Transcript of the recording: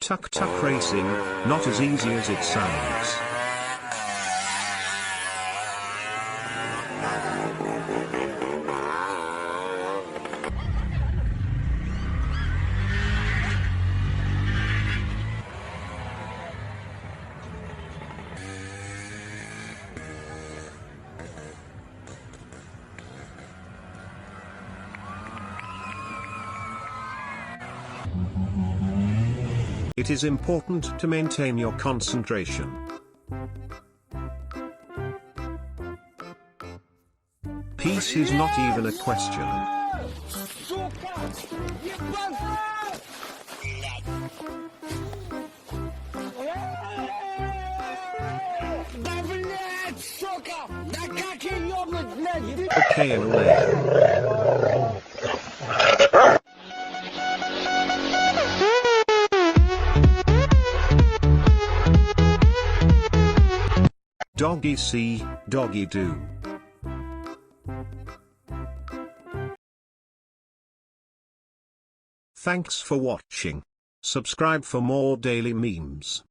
Tuk Tuk Racing, not as easy as it sounds. It is important to maintain your concentration. Peace is not even a question. Okay, anyway. Doggy see, doggy do. Thanks for watching. Subscribe for more daily memes.